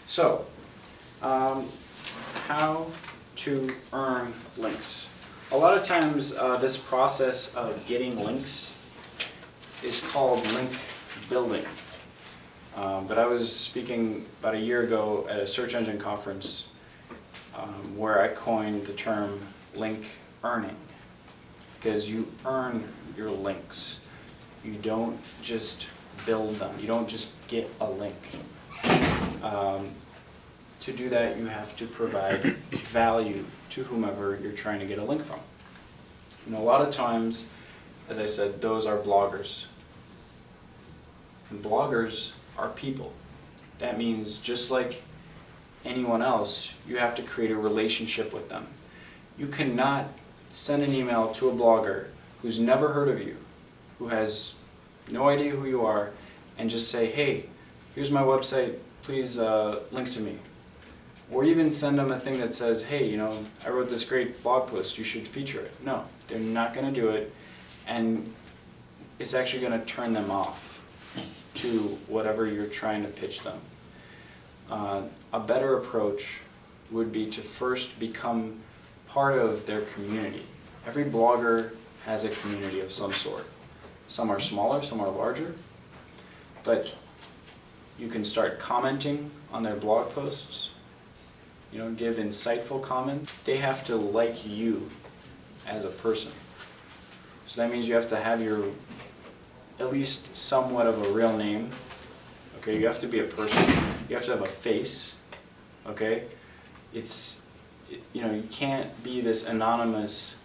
So, how to earn links. A lot of times this process of getting links is called link building. But I was speaking about a year ago at a search engine conference where I coined the term link earning, because you earn your links. You don't just build them. You don't just get a link. To do that, you have to provide value to whomever you're trying to get a link from. And a lot of times, as I said, those are bloggers. And bloggers are people. That means just like anyone else, you have to create a relationship with them. You cannot send an email to a blogger who's never heard of you, who has no idea who you are, and just say, hey, here's my website, please link to me. Or even send them a thing that says, hey, I wrote this great blog post, you should feature it. No, they're not going to do it, and it's actually going to turn them off to whatever you're trying to pitch them. A better approach would be to first become part of their community. Every blogger has a community of some sort. Some are smaller, some are larger, but you can start commenting on their blog posts. Give insightful comments. They have to like you as a person. So that means you have to have at least somewhat of a real name. Okay, you have to be a person. You have to have a face. Okay, you can't be this anonymous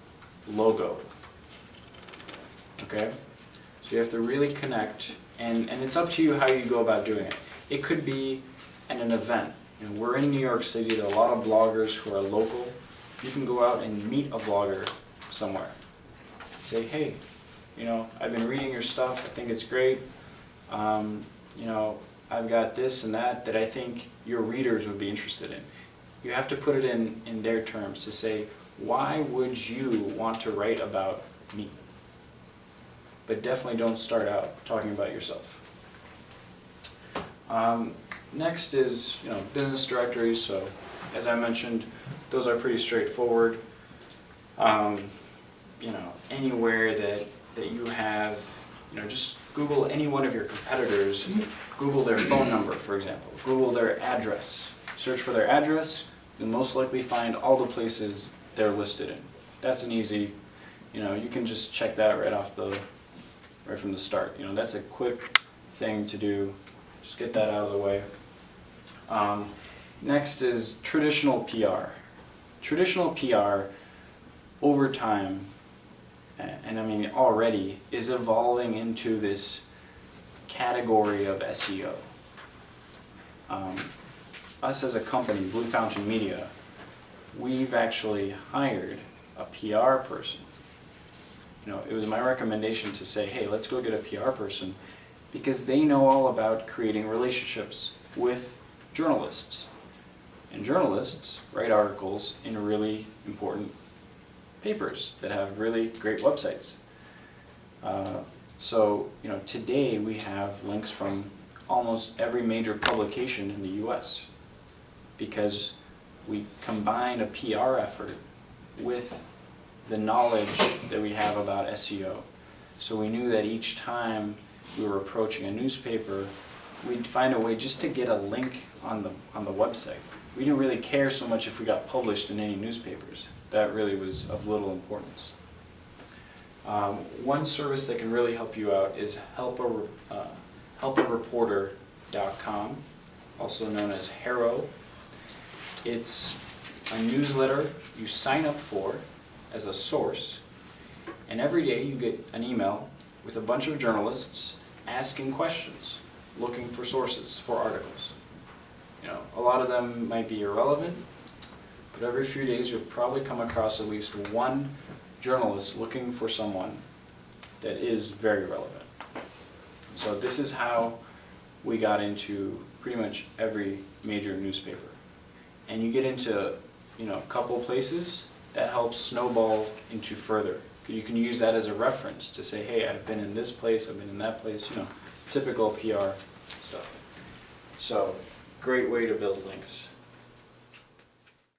logo. Okay, so you have to really connect, and it's up to you how you go about doing it. It could be at an event. We're in New York City. There are a lot of bloggers who are local. You can go out and meet a blogger somewhere. Say, hey, I've been reading your stuff. I think it's great. I've got this and that I think your readers would be interested in. You have to put it in their terms to say, why would you want to write about me? But definitely don't start out talking about yourself. Next is business directories. So as I mentioned, those are pretty straightforward. Anywhere that you have, just Google any one of your competitors, Google their phone number, for example, Google their address, search for their address, you'll most likely find all the places they're listed in. That's an easy, you can just check that right from the start. That's a quick thing to do. Just get that out of the way. Next is traditional PR. Traditional PR over time, and I mean already, is evolving into this category of SEO. Us as a company, Blue Fountain Media, we've actually hired a PR person. It was my recommendation to say, hey, let's go get a PR person, because they know all about creating relationships with journalists. And journalists write articles in really important papers that have really great websites. So today we have links from almost every major publication in the US, because we combine a PR effort with the knowledge that we have about SEO. So we knew that each time we were approaching a newspaper, we'd find a way just to get a link on the website. We didn't really care so much if we got published in any newspapers. That really was of little importance. One service that can really help you out is helpareporter.com, also known as Harrow. It's a newsletter you sign up for as a source, and every day you get an email with a bunch of journalists asking questions, looking for sources for articles. A lot of them might be irrelevant, but every few days you'll probably come across at least one journalist looking for someone that is very relevant. So this is how we got into pretty much every major newspaper. And you get into a couple places, that helps snowball into further. You can use that as a reference to say, hey, I've been in this place, I've been in that place, typical PR stuff. So great way to build links.